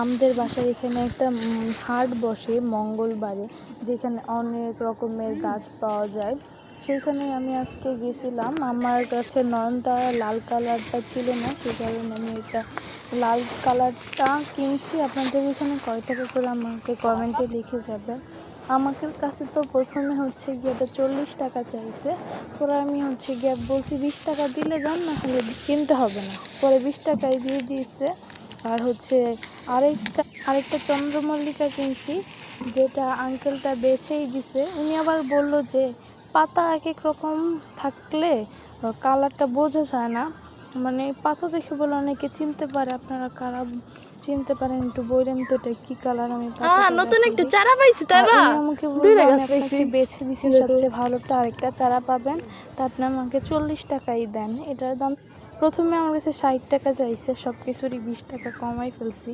আমাদের বাসার এখানে একটা হাট বসে মঙ্গলবারে, যেখানে অনেক রকমের গাছ পাওয়া যায়। সেখানে আমি আজকে গেছিলাম। আমার কাছে নয়নতারা লাল কালারটা ছিল না, সেই কারণে আমি এটা লাল কালারটা কিনছি। আপনাদের এখানে কয় টাকা করে আমাকে কমেন্টে লিখে যাবেন। আমাদের কাছে তো প্রথমে গিয়ে এটা 40 টাকা চাইছে। পরে আমি গিয়ে বলছি 20 টাকা দিলে যান, না হলে কিনতে হবে না। পরে 20 টাকায় দিয়ে দিয়েছে। আর আরেকটা চন্দ্রমল্লিকা কিনছি, যেটা আঙ্কেলটা বেছেই দিছে। উনি আবার বলল যে পাতা এক এক রকম থাকলে কালারটা বোঝা যায় না, মানে পাতা দেখে বলে অনেকে চিনতে পারে। আপনারা কারা চিনতে পারেন একটু বললেন তো এটা কি কালার। আমি নতুন একটা চারা পাইছি তাইবা উনি আমাকে বলল আমি আপনাকে বেছে দিছি সবচেয়ে ভালোটা, আরেকটা চারা পাবেন, তা আপনি আমাকে 40 টাকাই দেন। এটার দাম প্রথমে আমার কাছে 60 টাকা চাইছে, সব কিছুরই 20 টাকা কমাই ফেলছি।